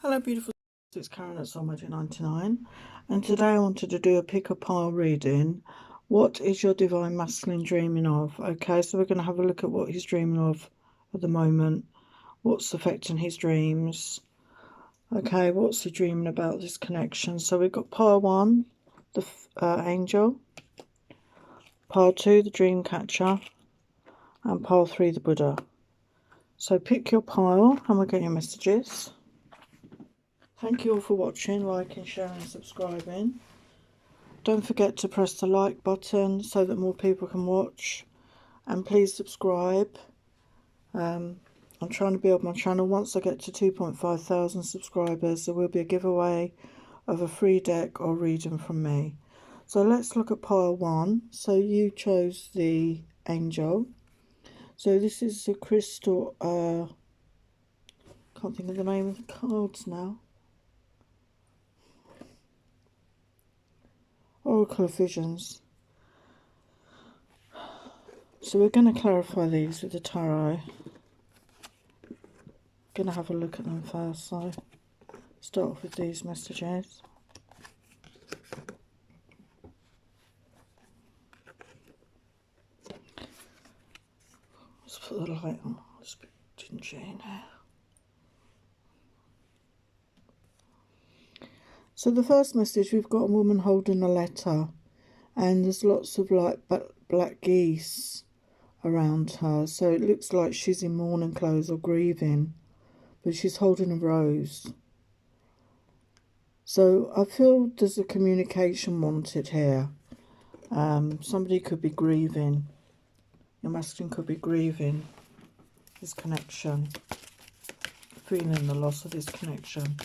Hello beautiful, it's Karen at Soulmates 99, and today I wanted to do a pick a pile reading. What is your divine masculine dreaming of? Okay, so we're going to have a look at what he's dreaming of at the moment, what's affecting his dreams. Okay, what's he dreaming about, this connection? So we've got pile 1, the angel, pile 2, the dream catcher, and pile 3, the Buddha. So pick your pile and we'll get your messages. Thank you all for watching, liking, sharing, subscribing. Don't forget to press the like button so that more people can watch. And please subscribe. I'm trying to build my channel. Once I get to 2.5 thousand subscribers, there will be a giveaway of a free deck or reading from me. So let's look at pile 1. So you chose the angel. So this is a crystal, can't think of the name of the cards now. Oracle of Visions. So we're going to clarify these with the tarot. Going to have a look at them first, so start off with these messages. Let's put the light on. It's a bit dingy in here. So the first message, we've got a woman holding a letter, and there's lots of like black geese around her, so it looks like she's in mourning clothes or grieving, but she's holding a rose. So I feel there's a communication wanted here. Somebody could be grieving. Your masculine could be grieving this connection, feeling the loss of this connection.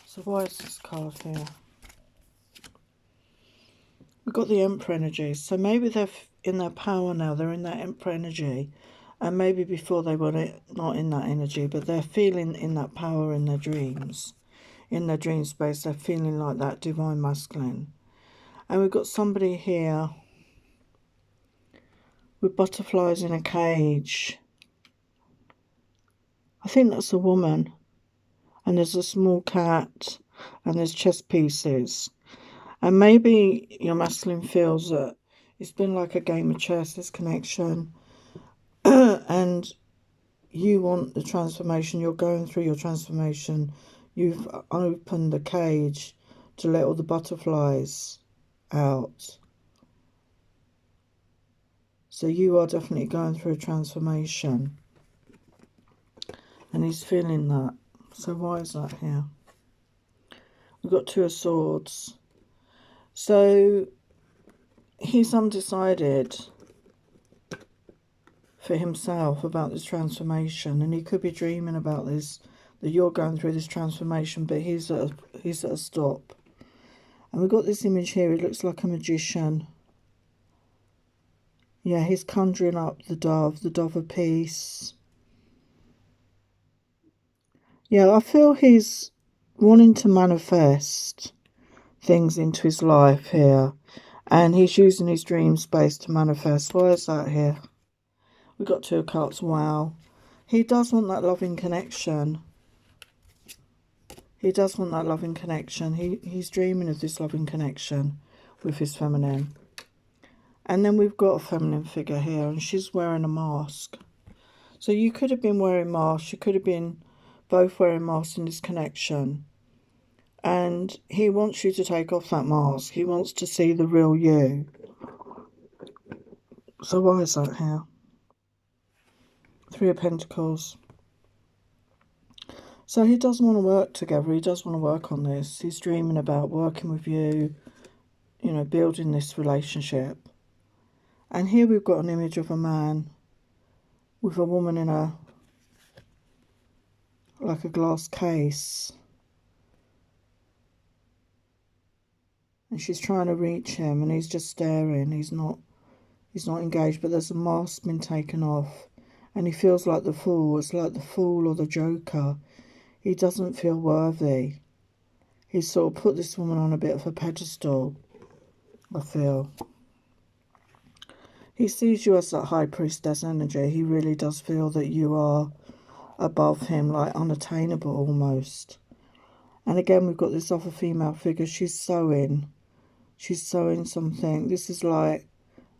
So why is this card here? We've got the Emperor energy. So maybe they're in their power now. They're in that Emperor energy. And maybe before they were not in that energy, but they're feeling in that power in their dreams. In their dream space, they're feeling like that divine masculine. And we've got somebody here with butterflies in a cage. I think that's a woman. And there's a small cat, and there's chess pieces. And maybe your masculine feels that it's been like a game of chess, this connection. And you want the transformation. You're going through your transformation. You've opened the cage to let all the butterflies out. So you are definitely going through a transformation. And he's feeling that. So why is that here? We've got 2 of Swords. So he's undecided for himself about this transformation, and he could be dreaming about this, that you're going through this transformation, but he's at a stop. And we've got this image here. It looks like a magician. Yeah, he's conjuring up the dove of peace. Yeah, I feel he's wanting to manifest things into his life here. And he's using his dream space to manifest. Why is that here? We've got 2 cards. Wow. He does want that loving connection. He does want that loving connection. He's dreaming of this loving connection with his feminine. And then we've got a feminine figure here, and she's wearing a mask. So you could have been wearing masks. You could have been both wearing masks in this connection. And he wants you to take off that mask. He wants to see the real you. So why is that here? 3 of Pentacles. So he does want to work together. He does want to work on this. He's dreaming about working with you, you know, building this relationship. And here we've got an image of a man with a woman in a, like a glass case. And she's trying to reach him, and he's just staring. He's not engaged, but there's a mask been taken off. And he feels like the fool. It's like the fool or the joker. He doesn't feel worthy. He's sort of put this woman on a bit of a pedestal, I feel. He sees you as that high priestess energy. He really does feel that you are above him, like unattainable almost. And again, we've got this other female figure. She's sewing. She's sewing something. This is like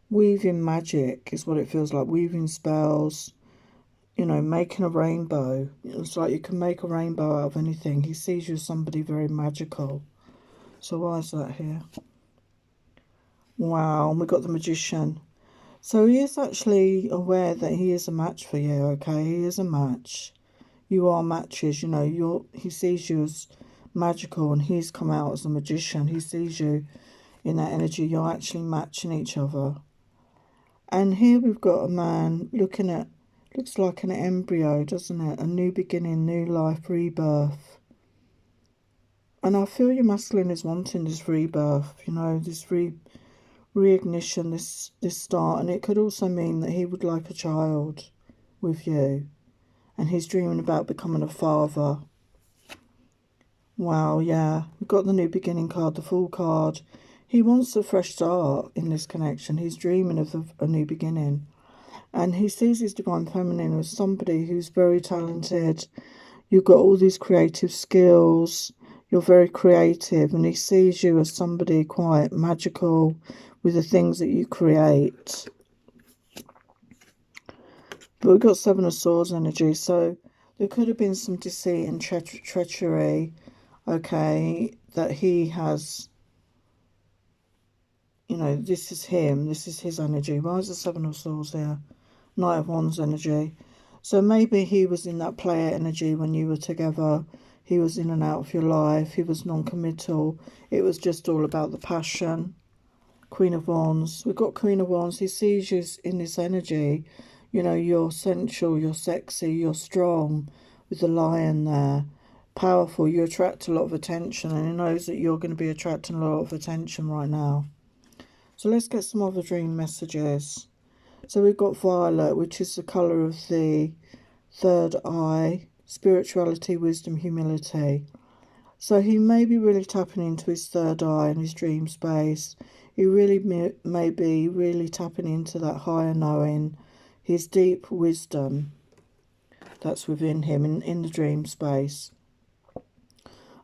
weaving magic is what it feels like. Weaving spells, you know, making a rainbow. It's like you can make a rainbow out of anything. He sees you as somebody very magical. So why is that here? Wow, and we got the Magician. So he is actually aware that he is a match for you, okay? He is a match. You are matches, you know, he sees you as magical and he's come out as a magician. He sees you in that energy. You're actually matching each other. And here we've got a man looking at, looks like an embryo, doesn't it? A new beginning, new life, rebirth. And I feel your masculine is wanting this rebirth, you know, this reignition, this start. And it could also mean that he would like a child with you. And he's dreaming about becoming a father. Wow, yeah. We've got the new beginning card, the Fool card. He wants a fresh start in this connection. He's dreaming of a new beginning. And he sees his divine feminine as somebody who's very talented. You've got all these creative skills. You're very creative. And he sees you as somebody quite magical with the things that you create. But we've got Seven of Swords energy. So there could have been some deceit and treachery. Okay, that he has, you know, this is him, this is his energy. Why is the Seven of Swords here? Knight of Wands energy. So maybe he was in that player energy when you were together. He was in and out of your life. He was non-committal. It was just all about the passion. Queen of Wands. We've got Queen of Wands. He sees you in this energy. You know, you're sensual, you're sexy, you're strong with the lion there. Powerful, you attract a lot of attention, and he knows that you're going to be attracting a lot of attention right now. So let's get some other dream messages. So we've got Violet, which is the colour of the third eye, spirituality, wisdom, humility. So he may be really tapping into his third eye and his dream space. He really may be really tapping into that higher knowing, his deep wisdom that's within him in the dream space.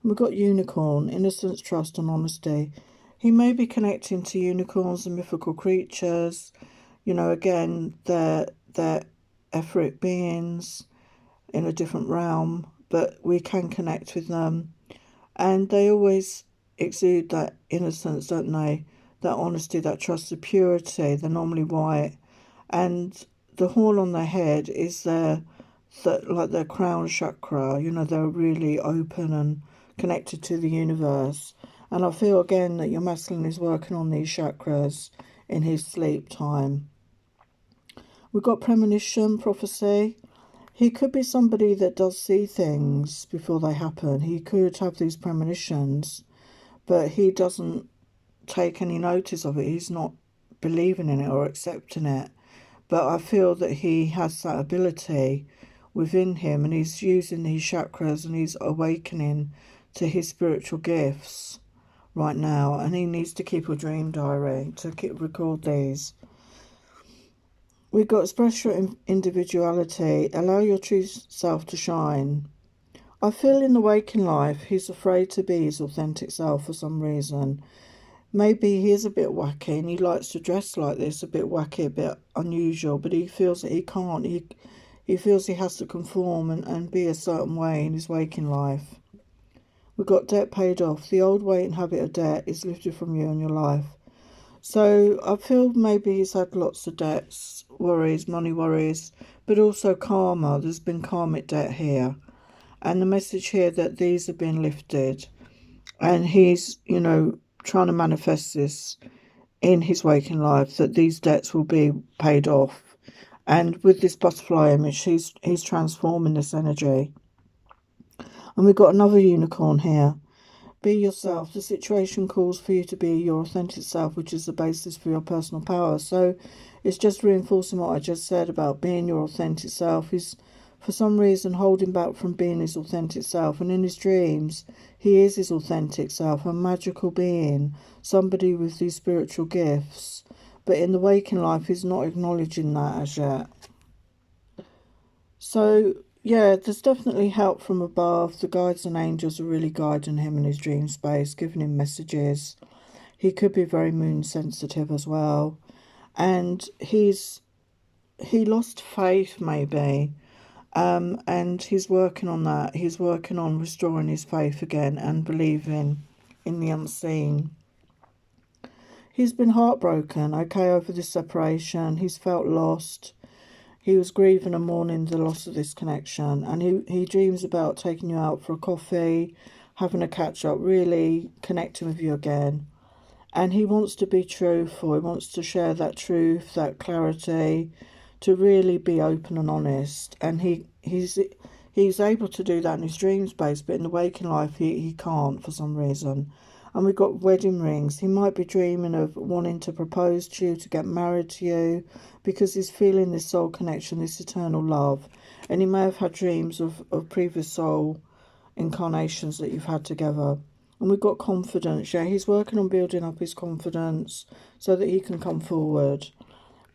We've got Unicorn, innocence, trust and honesty. He may be connecting to unicorns and mythical creatures. You know, again, they're etheric beings in a different realm, but we can connect with them. And they always exude that innocence, don't they? That honesty, that trust, the purity. They're normally white. And the horn on their head is like their crown chakra. You know, they're really open and connected to the universe. And I feel again that your masculine is working on these chakras in his sleep time. We've got Premonition Prophecy. He could be somebody that does see things before they happen. He could have these premonitions, but he doesn't take any notice of it. He's not believing in it or accepting it. But I feel that he has that ability within him, and he's using these chakras and he's awakening to his spiritual gifts right now, and he needs to keep a dream diary to record these. We've got express your individuality, allow your true self to shine. I feel in the waking life he's afraid to be his authentic self for some reason. Maybe he is a bit wacky and he likes to dress like this, a bit wacky, a bit unusual, but he feels that he can't. He feels he has to conform and be a certain way in his waking life. We've got debt paid off. The old weight and habit of debt is lifted from you in your life. So I feel maybe he's had lots of debts, worries, money worries, but also karma. There's been karmic debt here. And the message here that these have been lifted. And he's, you know, trying to manifest this in his waking life, that these debts will be paid off. And with this butterfly image, he's transforming this energy. And we've got another unicorn here. Be yourself. The situation calls for you to be your authentic self, which is the basis for your personal power. So it's just reinforcing what I just said about being your authentic self. He's, for some reason, holding back from being his authentic self. And in his dreams, he is his authentic self, a magical being, somebody with these spiritual gifts. But in the waking life, he's not acknowledging that as yet. So Yeah, there's definitely help from above. The guides and angels are really guiding him in his dream space, giving him messages. He could be very moon sensitive as well. And he lost faith maybe. And he's working on that. He's working on restoring his faith again and believing in the unseen. He's been heartbroken, okay, over this separation. He's felt lost. He was grieving and mourning the loss of this connection. And he dreams about taking you out for a coffee, having a catch up, really connecting with you again. And he wants to be truthful. He wants to share that truth, that clarity, to really be open and honest. And he's able to do that in his dream space, but in the waking life he can't for some reason. And we've got wedding rings. He might be dreaming of wanting to propose to you, to get married to you, because he's feeling this soul connection, this eternal love. And he may have had dreams of previous soul incarnations that you've had together. And we've got confidence. Yeah, he's working on building up his confidence so that he can come forward,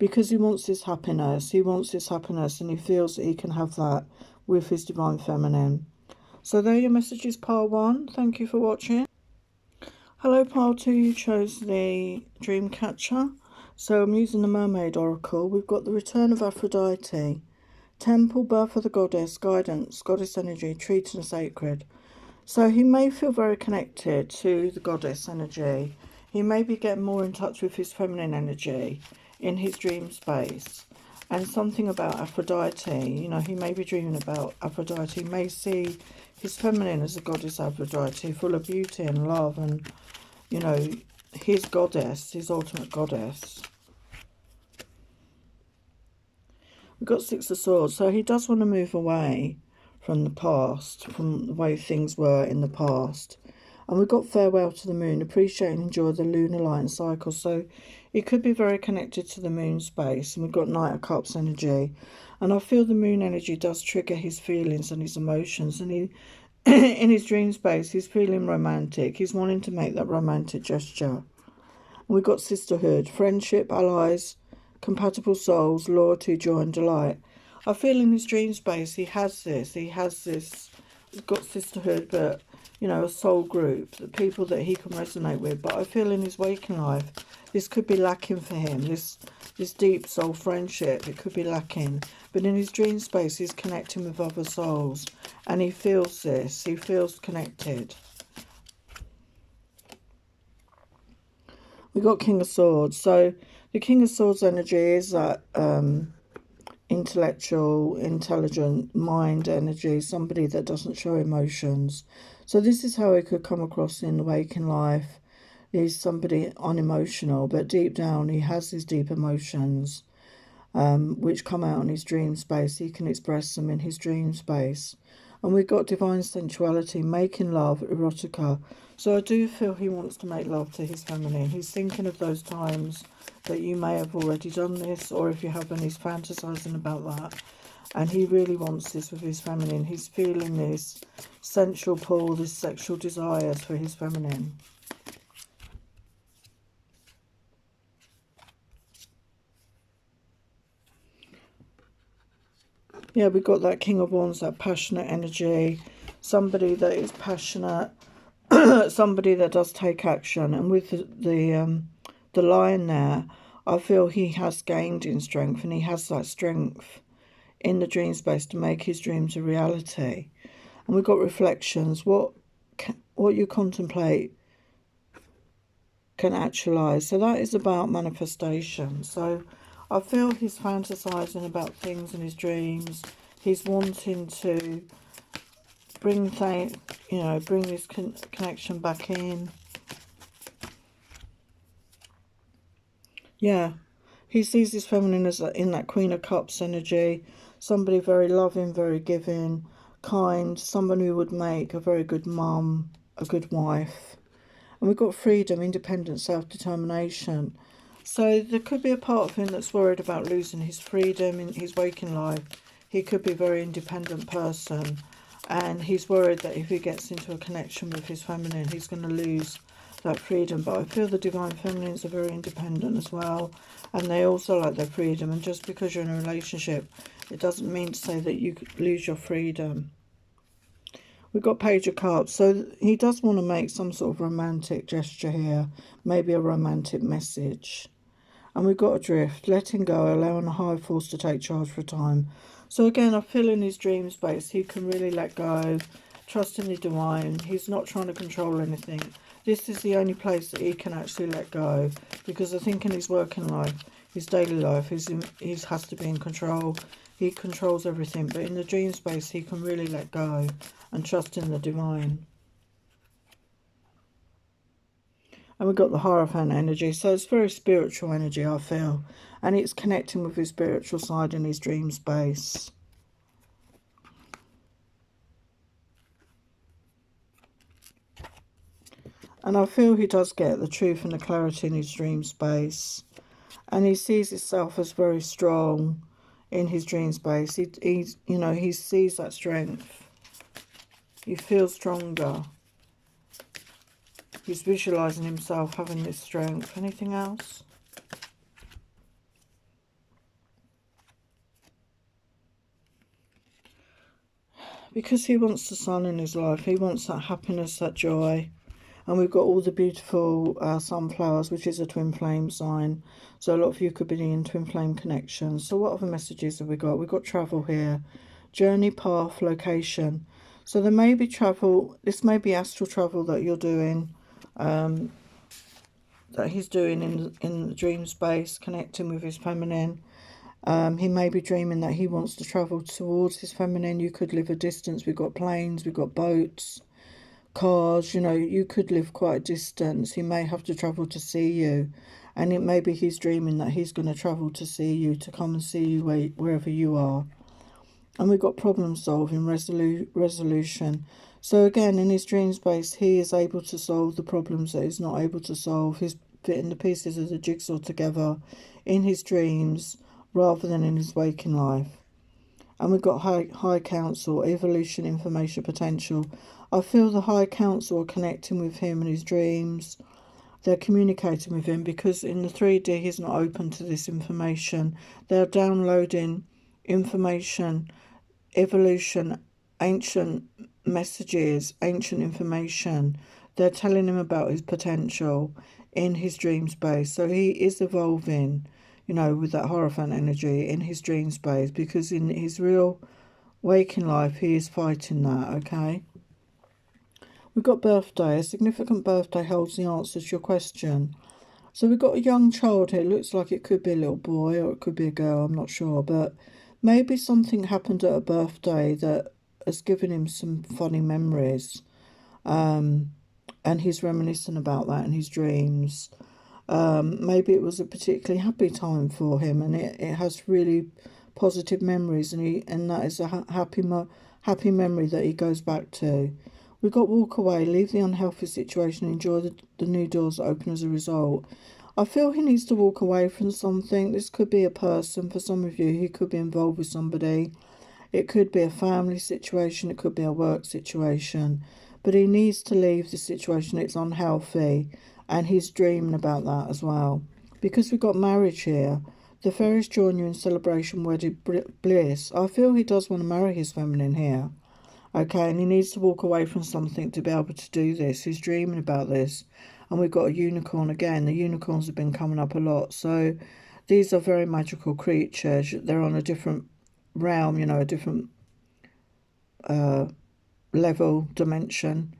because he wants this happiness. He wants this happiness, and he feels that he can have that with his divine feminine. So there are your messages, pile 1. Thank you for watching. Hello, pile 2. You chose the Dreamcatcher. So I'm using the Mermaid Oracle. We've got the return of Aphrodite, temple, birth of the goddess, guidance, goddess energy, treated as sacred. So he may feel very connected to the goddess energy. He may be getting more in touch with his feminine energy in his dream space. And something about Aphrodite, you know, he may be dreaming about Aphrodite. He may see his feminine as a goddess Aphrodite, full of beauty and love and, you know, his goddess, his ultimate goddess. We've got Six of Swords. So he does want to move away from the past, from the way things were in the past. And we've got Farewell to the Moon, appreciate and enjoy the lunar light and cycle. So it could be very connected to the moon space. And we've got Knight of Cups energy. And I feel the moon energy does trigger his feelings and his emotions. And he, in his dream space, he's feeling romantic. He's wanting to make that romantic gesture. And we've got sisterhood, friendship, allies, compatible souls, loyalty, joy and delight. I feel in his dream space he has this. He's got sisterhood, but, you know, a soul group, the people that he can resonate with. But I feel in his waking life, this could be lacking for him. This deep soul friendship, it could be lacking. But in his dream space, he's connecting with other souls. And he feels this. He feels connected. We got King of Swords. So the King of Swords energy is that intellectual, intelligent mind energy, somebody that doesn't show emotions. So this is how he could come across in the waking life. He's somebody unemotional, but deep down he has his deep emotions, which come out in his dream space. He can express them in his dream space. And we've got divine sensuality, making love, erotica. So I do feel he wants to make love to his feminine. He's thinking of those times that you may have already done this, or if you haven't, he's fantasizing about that. And he really wants this with his feminine. He's feeling this sensual pull, this sexual desires for his feminine. Yeah, we've got that King of Wands, that passionate energy. Somebody that is passionate. Somebody that does take action. And with the Lion there, I feel he has gained in strength, and he has that strength in the dream space to make his dreams a reality. And we've got reflections. What you contemplate can actualize. So that is about manifestation. So I feel he's fantasizing about things in his dreams. He's wanting to bring this connection back in. Yeah, he sees his feminine as in that Queen of Cups energy. Somebody very loving, very giving, kind. Someone who would make a very good mum, a good wife. And we've got freedom, independence, self-determination. So there could be a part of him that's worried about losing his freedom in his waking life. He could be a very independent person. And he's worried that if he gets into a connection with his feminine, he's going to lose that freedom. But I feel the Divine Feminines are very independent as well, and they also like their freedom. And just because you're in a relationship, it doesn't mean to say that you could lose your freedom. We've got Page of Cups, so he does want to make some sort of romantic gesture here, maybe a romantic message. And we've got Adrift, letting go, allowing a higher force to take charge for a time. So again, I feel in his dream space, he can really let go, trust in the divine. He's not trying to control anything. This is the only place that he can actually let go, because I think in his working life, his daily life, he has to be in control. He controls everything, but in the dream space, he can really let go and trust in the divine. And we've got the Hierophant energy, so it's very spiritual energy, I feel. And it's connecting with his spiritual side in his dream space. And I feel he does get the truth and the clarity in his dream space. And he sees himself as very strong in his dream space. He sees that strength. He feels stronger. He's visualizing himself having this strength. Anything else? Because he wants the sun in his life. He wants that happiness, that joy. And we've got all the beautiful sunflowers, which is a twin flame sign. So a lot of you could be in twin flame connections. So what other messages have we got? We've got travel here. Journey, path, location. So there may be travel. This may be astral travel that you're doing. That he's doing in the dream space, connecting with his feminine. He may be dreaming that he wants to travel towards his feminine. You could live a distance. We've got planes, we've got boats, cars. You could live quite a distance. He may have to travel to see you. And it may be he's dreaming that he's going to travel to see you, to come and see you wherever you are. And we've got problem solving, resolution. So again, in his dream space, he is able to solve the problems that he's not able to solve. He's fitting the pieces of the jigsaw together in his dreams rather than in his waking life. And we've got High Council, evolution, information, potential. I feel the High Council are connecting with him in his dreams. They're communicating with him because in the 3D, he's not open to this information. They're downloading information, evolution, ancient messages, ancient information. They're telling him about his potential in his dream space. So he is evolving, with that Hierophant energy in his dream space, because in his real waking life, he is fighting that, okay? We've got birthday. A significant birthday holds the answer to your question. So we've got a young child here. It looks like it could be a little boy or it could be a girl. I'm not sure. But maybe something happened at a birthday that has given him some funny memories. And he's reminiscing about that in his dreams. Maybe it was a particularly happy time for him. And it has really positive memories. And that is a happy memory that he goes back to. We've got walk away, leave the unhealthy situation, enjoy the new doors that open as a result. I feel he needs to walk away from something. This could be a person. For some of you, he could be involved with somebody. It could be a family situation. It could be a work situation. But he needs to leave the situation. It's unhealthy. And he's dreaming about that as well. Because we've got marriage here. The fairies join you in celebration, wedded bliss. I feel he does want to marry his feminine here. Okay, and he needs to walk away from something to be able to do this. He's dreaming about this. And we've got a unicorn again. The unicorns have been coming up a lot. So these are very magical creatures. They're on a different realm, a different level, dimension.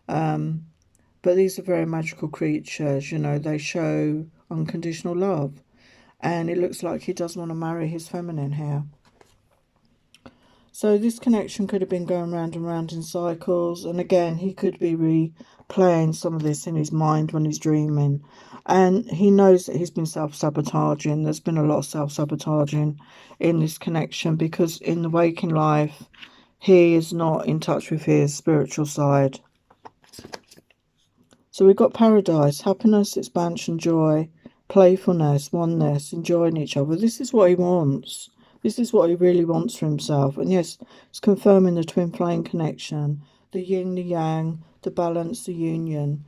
But these are very magical creatures. They show unconditional love. And it looks like he does want to marry his feminine here. So this connection could have been going round and round in cycles. And again, he could be replaying some of this in his mind when he's dreaming. And he knows that he's been self-sabotaging. There's been a lot of self-sabotaging in this connection because in the waking life, he is not in touch with his spiritual side. So we've got paradise, happiness, expansion, joy, playfulness, oneness, enjoying each other. This is what he wants. This is what he really wants for himself. And yes, it's confirming the twin flame connection, the yin, the yang, the balance, the union.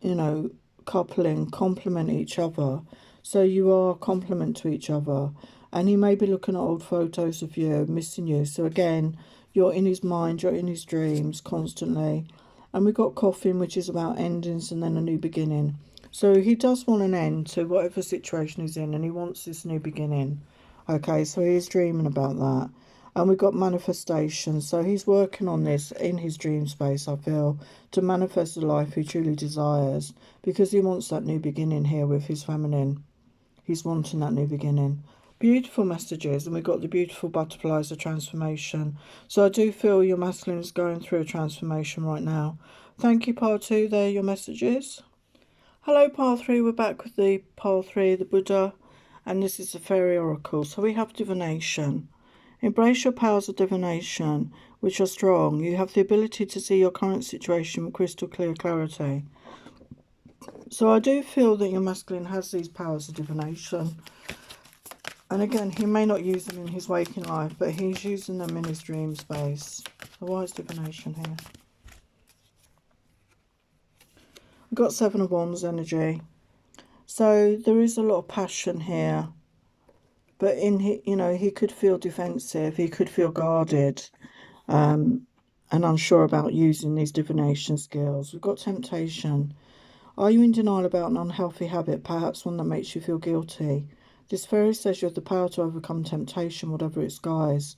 you know, coupling, complement each other. So you are a complement to each other. And he may be looking at old photos of you, missing you. So again, you're in his mind, you're in his dreams constantly. And we've got Coffin, which is about endings and then a new beginning. So he does want an end to whatever situation he's in, and he wants this new beginning. Okay, so he's dreaming about that. And we've got manifestation. So he's working on this in his dream space, I feel, to manifest the life he truly desires. Because he wants that new beginning here with his feminine. He's wanting that new beginning. Beautiful messages. And we've got the beautiful butterflies of transformation. So I do feel your masculine is going through a transformation right now. Thank you, pile 2. There are your messages. Hello, pile 3. We're back with the pile 3, the Buddha. And this is the fairy oracle. So we have divination. Embrace your powers of divination, which are strong. You have the ability to see your current situation with crystal clear clarity. So I do feel that your masculine has these powers of divination. And again, he may not use them in his waking life, but he's using them in his dream space. So why is divination here? We've got 7 of Wands energy. So there is a lot of passion here. But he could feel defensive. He could feel guarded. And unsure about using these divination skills. We've got temptation. Are you in denial about an unhealthy habit, perhaps one that makes you feel guilty? This fairy says you have the power to overcome temptation, whatever its guise.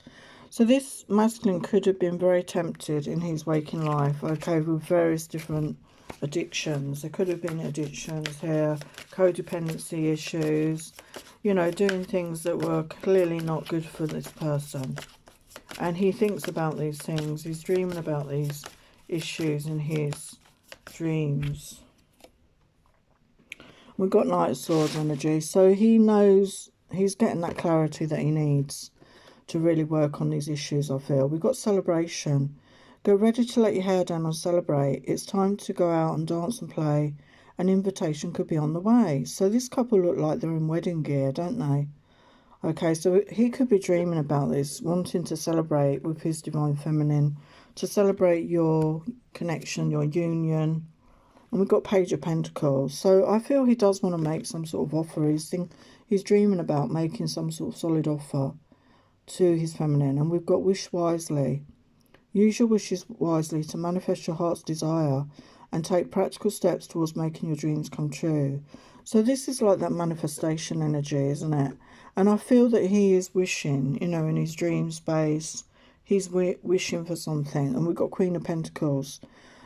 So this masculine could have been very tempted in his waking life, okay, with various different addictions. There could have been addictions here, codependency issues, you know, doing things that were clearly not good for this person. And he thinks about these things. He's dreaming about these issues in his dreams. We've got Knight of Swords energy. So he knows he's getting that clarity that he needs to really work on these issues, I feel. We've got celebration. Get ready to let your hair down and celebrate. It's time to go out and dance and play. An invitation could be on the way. So this couple look like they're in wedding gear, don't they? Okay, so he could be dreaming about this, wanting to celebrate with his divine feminine, to celebrate your connection, your union. And we've got Page of Pentacles. So I feel he does want to make some sort of offer. He's dreaming about making some sort of solid offer to his feminine. And we've got Wish Wisely. Use your wishes wisely to manifest your heart's desire and take practical steps towards making your dreams come true. So this is like that manifestation energy, isn't it? And I feel that he is wishing, you know, in his dream space. He's wishing for something. And we've got Queen of Pentacles.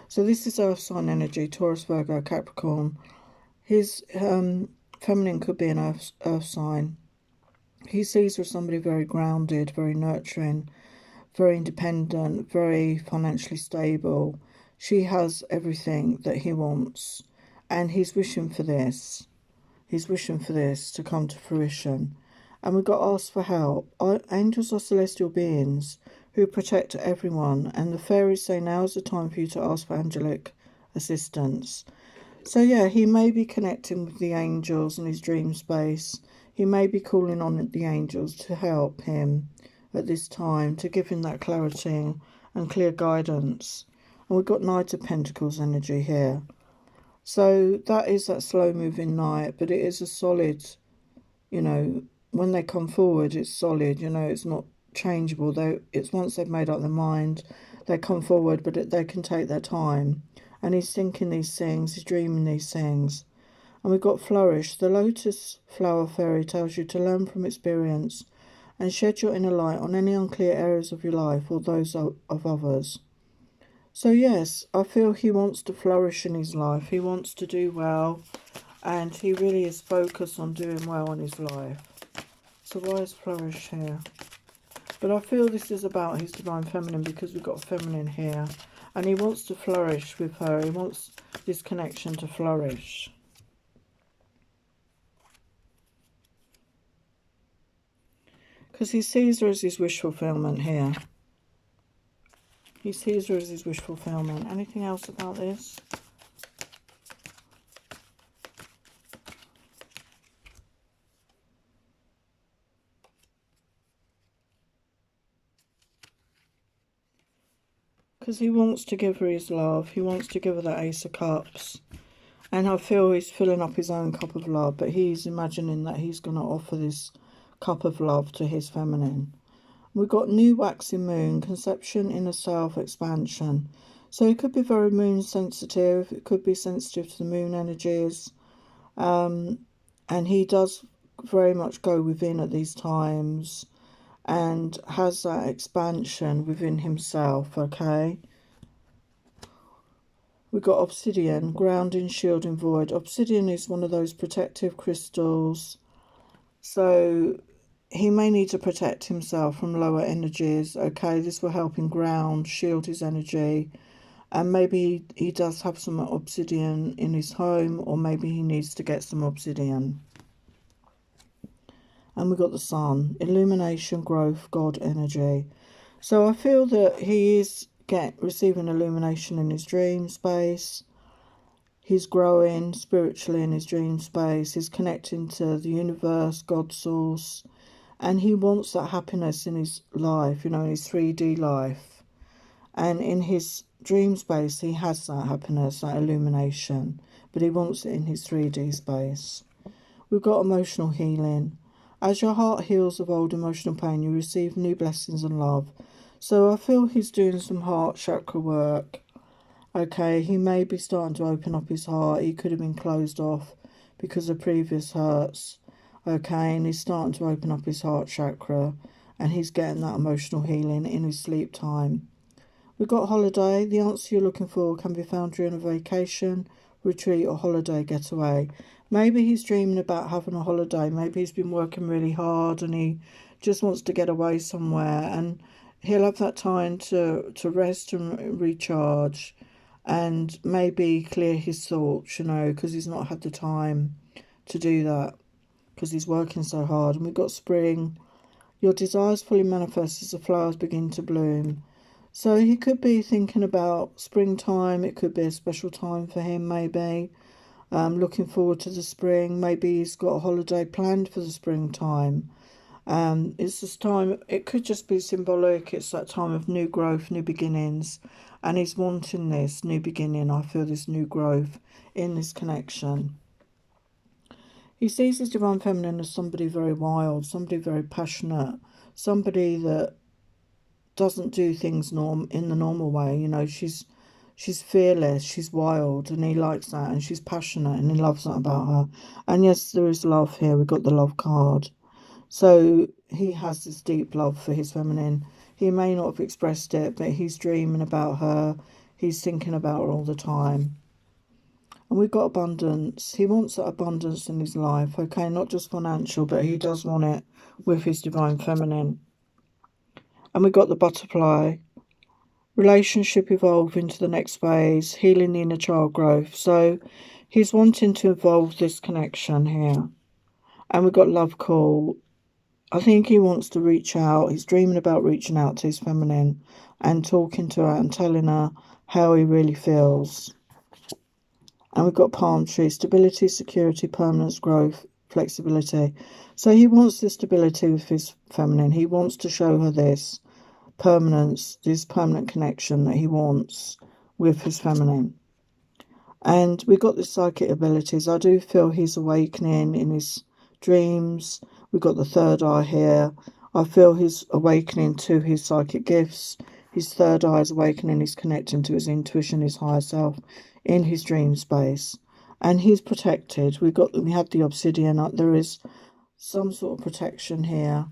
So this is earth sign energy, Taurus, Virgo, Capricorn. His feminine could be an earth sign. He sees her as somebody very grounded, very nurturing, very independent, very financially stable. She has everything that he wants. And he's wishing for this. He's wishing for this to come to fruition. And we've got ask for help. Angels are celestial beings who protect everyone. And the fairies say now is the time for you to ask for angelic assistance. So yeah, he may be connecting with the angels in his dream space. He may be calling on the angels to help him at this time, to give him that clarity and clear guidance. And we've got Knight of Pentacles energy here. So that is that slow moving knight, but it is a solid, you know, when they come forward, it's solid, you know, it's not changeable. It's once they've made up their mind, they come forward, but they can take their time. And he's thinking these things, he's dreaming these things. And we've got Flourish. The lotus flower fairy tells you to learn from experience and shed your inner light on any unclear areas of your life or those of others. So yes, I feel he wants to flourish in his life. He wants to do well, and he really is focused on doing well in his life. So why is Flourish here? But I feel this is about his divine feminine, because we've got feminine here. And he wants to flourish with her. He wants this connection to flourish. Because he sees her as his wish fulfillment here. He sees her as his wish fulfillment. Anything else about this? Because he wants to give her his love. He wants to give her that Ace of Cups. And I feel he's filling up his own cup of love, but he's imagining that he's going to offer this cup of love to his feminine. We've got new waxing moon, conception, inner self, expansion. So it could be very moon sensitive. It could be sensitive to the moon energies. And he does very much go within at these times and has that expansion within himself, okay? We've got obsidian, grounding, shielding, void. Obsidian is one of those protective crystals. So he may need to protect himself from lower energies, okay? This will help him ground, shield his energy. And maybe he does have some obsidian in his home, or maybe he needs to get some obsidian. And we've got the sun, illumination, growth, God energy. So I feel that he is receiving illumination in his dream space. He's growing spiritually in his dream space. He's connecting to the universe, God source. And he wants that happiness in his life, in his 3D life. And in his dream space, he has that happiness, that illumination. But he wants it in his 3D space. We've got emotional healing. As your heart heals of old emotional pain, you receive new blessings and love. So I feel he's doing some heart chakra work. Okay, he may be starting to open up his heart. He could have been closed off because of previous hurts. Okay, and he's starting to open up his heart chakra. And he's getting that emotional healing in his sleep time. We've got holiday. The answer you're looking for can be found during a vacation, retreat or holiday getaway. Maybe he's dreaming about having a holiday. Maybe he's been working really hard and he just wants to get away somewhere. And he'll have that time to rest and recharge and maybe clear his thoughts, because he's not had the time to do that because he's working so hard. And we've got spring. Your desires fully manifest as the flowers begin to bloom. So he could be thinking about springtime. It could be a special time for him, maybe. Looking forward to the spring. Maybe he's got a holiday planned for the springtime. It's this time, it could just be symbolic. It's that time of new growth, new beginnings. And he's wanting this new beginning. I feel this new growth in this connection. He sees his divine feminine as somebody very wild, somebody very passionate, somebody that doesn't do things in the normal way. She's fearless, she's wild, and he likes that, and she's passionate, and he loves that about her. And yes, there is love here. We've got the love card. So he has this deep love for his feminine. He may not have expressed it, but he's dreaming about her. He's thinking about her all the time. And we've got abundance. He wants that abundance in his life, okay? Not just financial, but he does want it with his divine feminine. And we've got the butterfly. Relationship evolve into the next phase, healing the inner child growth. So he's wanting to evolve this connection here. And we've got love call. I think he wants to reach out. He's dreaming about reaching out to his feminine and talking to her and telling her how he really feels. And we've got palm tree, stability, security, permanence, growth, flexibility. So he wants this stability with his feminine. He wants to show her this permanence, this permanent connection that he wants with his feminine. And we've got the psychic abilities. I do feel he's awakening in his dreams. We've got the third eye here. I feel he's awakening to his psychic gifts. His third eye is awakening. He's connecting to his intuition, his higher self in his dream space. And he's protected. We have the obsidian. There is some sort of protection here.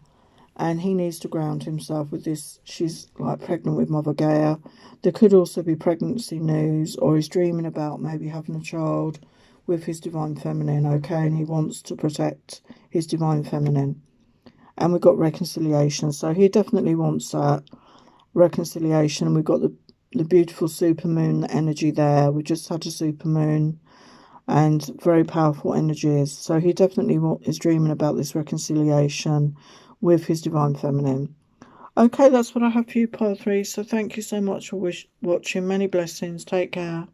And he needs to ground himself with this. She's like pregnant with Mother Gaia. There could also be pregnancy news, or he's dreaming about maybe having a child with his divine feminine, okay? And he wants to protect his divine feminine. And we've got reconciliation. So he definitely wants that reconciliation. And we've got the beautiful supermoon energy there. We just had a supermoon and very powerful energies. So he definitely is dreaming about this reconciliation with his divine feminine. Okay, that's what I have for you, pile 3. So thank you so much for watching. Many blessings. Take care.